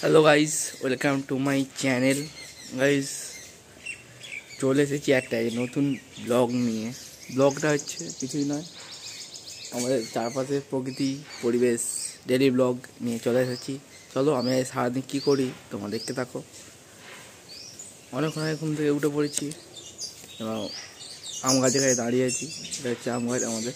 Hello guys, welcome to my channel. Guys, চলে এসেছি একটা নতুন ব্লগ নিয়ে। ব্লগটা হচ্ছে কিছুই নয়, আমাদের চারপাশের প্রকৃতি পরিবেশ ডেলি ব্লগ নিয়ে চলে এসেছি। চলো আমি সারাদিন কী করি তোমরা দেখতে থাকো। অনেকক্ষণ ঘুম থেকে উঠে পড়েছি এবং আম গাছের কাছে দাঁড়িয়ে আছি। এটা হচ্ছে আম গাছ আমাদের।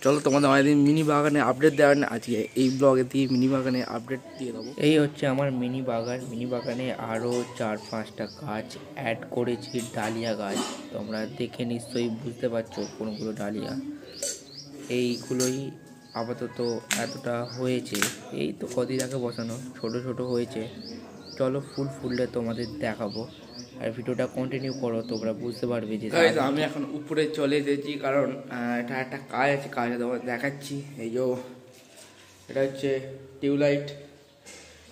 চলো তোমাদের আমাদের মিনি বাগানে আপডেট দেওয়ার আজকে এই ব্লগে দিয়ে মিনি বাগানে আপডেট দিয়ে দেবো। এই হচ্ছে আমার মিনি বাগান। মিনি বাগানে আরও 4-5টা গাছ অ্যাড করেছি, ডালিয়া গাছ। তোমরা দেখে নিশ্চয়ই বুঝতে পারছো কোনগুলো ডালিয়া। এইগুলোই আপাতত এতটা হয়েছে, এই তো কদিন আগে বসানো, ছোট ছোট হয়েছে। চলো ফুল ফুললে তোমাদের দেখাবো, আর ভিডিওটা কন্টিনিউ করো, তোমরা বুঝতে পারবে যে আমি এখন উপরে চলে এসেছি কারণ এটা একটা কাজ আছে, কাজটা তোমার দেখাচ্ছি। এই যে এটা হচ্ছে টিউবলাইট,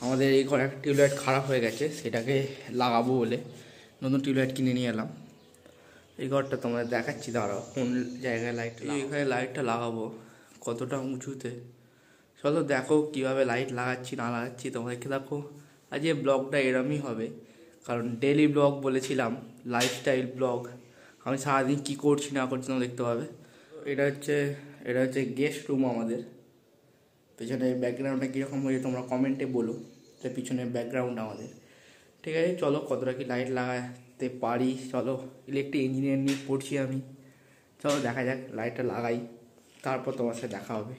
আমাদের এই ঘরে একটা টিউবলাইট খারাপ হয়ে গেছে, সেটাকে লাগাবো বলে নতুন টিউবলাইট কিনে নিয়ে এলাম। এই ঘরটা তোমরা দেখাচ্ছি, দাঁড়াও কোন জায়গায় লাইট, এইখানে লাইটটা লাগাবো কতটা উঁচুতে। চলো দেখো কীভাবে লাইট লাগাচ্ছি না লাগাচ্ছি, তোমাদেরকে দেখো। আজ এই ব্লগটা এরমই হবে কারণ ডেলি ব্লগ বলেছিলাম, লাইফস্টাইল ব্লগ। আমি সারাদিন কী করছি না করছি তোমরা দেখতে পাবে। এটা হচ্ছে গেস্ট রুম আমাদের। পেছনে ব্যাকগ্রাউন্ডটা কীরকম হয়েছে তোমরা কমেন্টে বলো, যে পিছনে ব্যাকগ্রাউন্ড আমাদের। ঠিক আছে, চলো কতটা কি লাইট লাগাতে পারি। চলো, ইলেকট্রিক ইঞ্জিনিয়ার নিয়ে পড়ছি আমি। চলো দেখা যাক, লাইটটা লাগাই, তারপর তোমার সাথে দেখা হবে।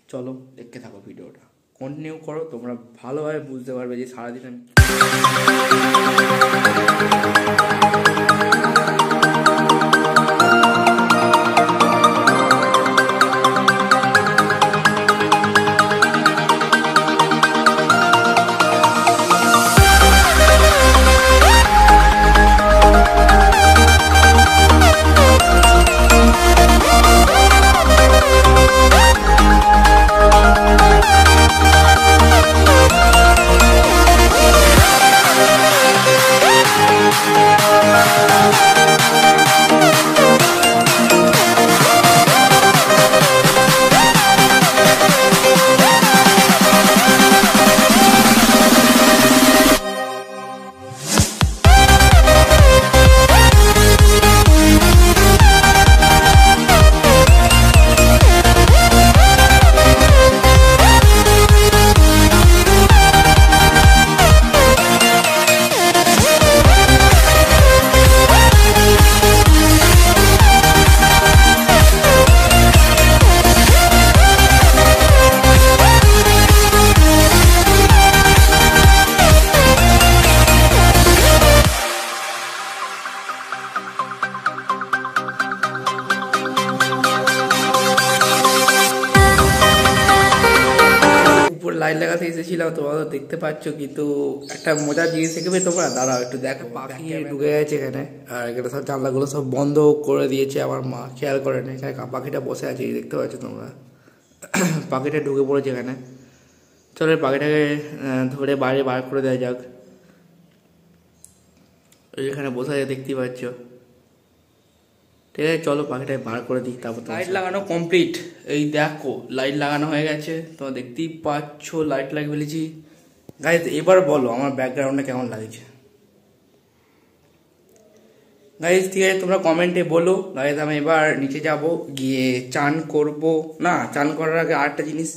চলো দেখতে থাকো, ভিডিওটা কন্টিনিউ করো, তোমরা ভালোভাবে বুঝতে পারবে যে সারাদিন আমি লাইট লাগাতে এসেছিলাম, তোমরা দেখতে পাচ্ছ। কিন্তু একটা মজার জিনিস দেখবে তোমরা, দাঁড়াও একটু দেখো। পাখি ঢুকে গেছে এখানে, আর এখানে সব জানলাগুলো সব বন্ধ করে দিয়েছে আমার মা, খেয়াল করে না। এখানে পাখিটা বসে আছে, দেখতে পাচ্ছ তোমরা। পাখিটা ঢুকে পড়েছে এখানে। চলো পাখিটাকে ধরে বাইরে বার করে দেওয়া যাক। এখানে বসে আছে, দেখতেই পাচ্ছ। ঠিক আছে, চলো পাখিটা বার করে দিই, তারপর লাইট লাগানো কমপ্লিট। এই দেখো লাইট লাগানো হয়ে গেছে, তোমরা দেখতেই পাচ্ছ লাইট লাগিয়ে ফেলেছি। গাইজ এবার বলো আমার ব্যাকগ্রাউন্ডটা কেমন লাগছে। গাইজ ঠিক আছে, তোমরা কমেন্টে বলো। গাইজ আমি এবার নিচে যাব, গিয়ে চান করব। না, চান করার আগে আরেকটা জিনিস,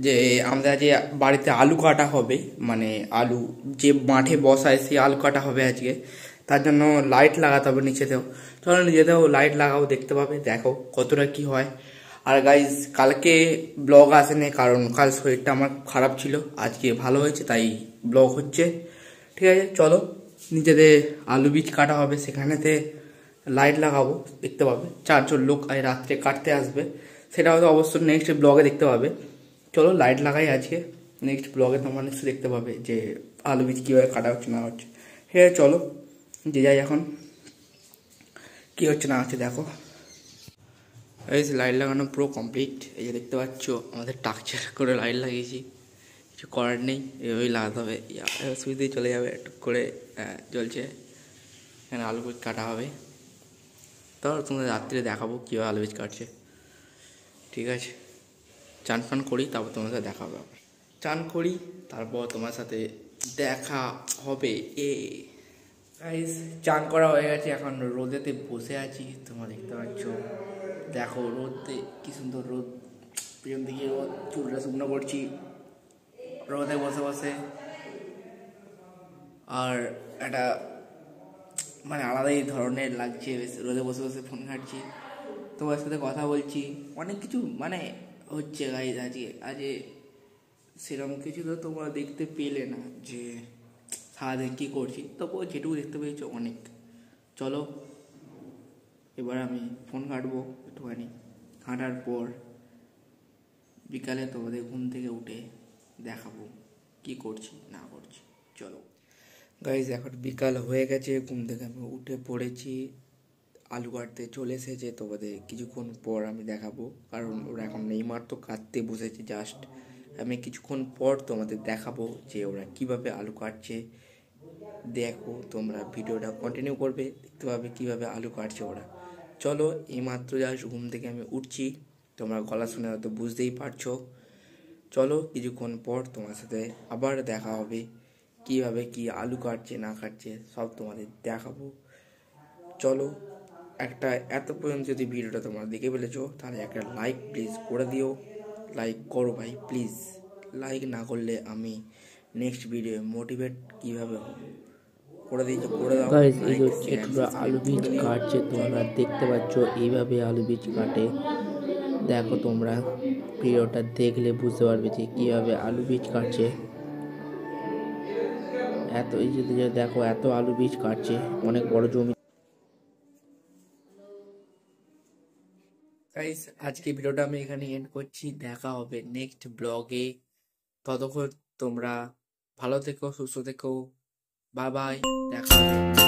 যে আমাদের যে বাড়িতে আলু কাটা হবে, মানে আলু যে মাঠে বসায় সেই আলু কাটা হবে আজকে, তার জন্য লাইট লাগাতে হবে নিচেতেও। চলো নিজেতেও লাইট লাগাও, দেখতে পাবে, দেখো কতটা কি হয়। আর গাইজ কালকে ব্লগ আসেনি কারণ কাল শরীরটা আমার খারাপ ছিল, আজকে ভালো হয়েছে তাই ব্লগ হচ্ছে। ঠিক আছে, চলো নিচেতে আলু বীজ কাটা হবে, সেখানেতে লাইট লাগাবো, দেখতে পাবে। 4জন লোক আজ রাত্রে কাটতে আসবে, সেটা হয়তো অবশ্যই নেক্সট ব্লগে দেখতে পাবে। চলো লাইট লাগাই আজকে, নেক্সট ব্লগে তোমরা নিশ্চয়ই দেখতে পাবে যে আলু বীজ কীভাবে কাটা হচ্ছে না হচ্ছে। ঠিক আছে, চলো যে যাই এখন কী হচ্ছে না হচ্ছে দেখো। এই লাইট লাগানো পুরো কমপ্লিট। এই যে দেখতে পাচ্ছ আমাদের টাকচার করে লাইট লাগিয়েছি, কিছু করার নেই, এভাবেই লাগাতে হবে। সুইচ দিয়ে চলে যাবে, টুক করে জ্বলছে। এখানে আলু বীজ কাটা হবে, তারপর তোমাদের রাত্রে দেখাবো কীভাবে আলু বীজ কাটছে। ঠিক আছে, চান ফান করি, তারপর তোমাদের সাথে দেখা হবে। চান করি, তারপর তোমার সাথে দেখা হবে। গাইস, চান করা হয়ে গেছে, এখন রোদেতে বসে আছি, তোমরা দেখতে পাচ্ছ। দেখো রোদে কি সুন্দর রোদ, পিছন দিকে রোদ, চুলটা শুকনো করছি রোদে বসে বসে। আর একটা মানে আলাদাই ধরনের লাগছে, রোদে বসে বসে ফোন ঘাঁটছি, তোমার সাথে কথা বলছি, অনেক কিছু মানে হচ্ছে গাইস। আজকে সেরকম কিছু তো তোমরা দেখতে পেলে না যে সারাদিন কী করছি, তবুও যেটুকু দেখতে পেয়েছো অনেক। চলো এবার আমি ফোন ঘাঁটবো একটুখানি, ঘাঁটার পর বিকালে তোমাদের ঘুম থেকে উঠে দেখাবো কি করছি না করছি। চলো গাইজ, এখন বিকাল হয়ে গেছে, ঘুম থেকে আমি উঠে পড়েছি, আলু কাটতে চলে এসেছে, তোমাদের কিছুক্ষণ পর আমি দেখাবো, কারণ ওরা এখন এইমাত্র কাটতে বসেছে জাস্ট। আমি কিছুক্ষণ পর তোমাদের দেখাবো যে ওরা কিভাবে আলু কাটছে। দেখো তোমরা ভিডিওটা কন্টিনিউ করবে, দেখতে পাবে কীভাবে আলু কাটছে ওরা। চলো, এইমাত্র জাস্ট ঘুম থেকে আমি উঠছি, তোমরা গলা শুনে হয়তো বুঝতেই পারছো। চলো কিছুক্ষণ পর তোমার সাথে আবার দেখা হবে, কীভাবে কি আলু কাটছে না কাটছে সব তোমাদের দেখাবো। চলো, একটা এত পর্যন্ত যদি ভিডিওটা তোমরা দেখে ফেলেছো, তাহলে একটা লাইক প্লিজ করে দিও। লাইক করো ভাই প্লিজ, লাইক না করলে আমি নেক্সট ভিডিও মোটিভেট কীভাবে হব, করে দিয়েছো করে দাও। গাইস, এই হচ্ছে তোমরা আলু বীজ কাটছে, তোমরা দেখতে পাচ্ছ এইভাবে আলু বীজ কাটে। দেখো তোমরা ভিডিওটা দেখলে বুঝতে পারবে যে কিভাবে আলু বীজ কাটছে। এত এই যে দেখো এত আলু বীজ কাটছে, অনেক বড় জমি। গাইস, আজকে ভিডিওটা আমি এখানে এন্ড করছি, দেখা হবে নেক্সট ব্লগে। ততক্ষণ তোমরা ভালো থেকো, সুস্থ থেকো, বাই বাই, দেখা হবে।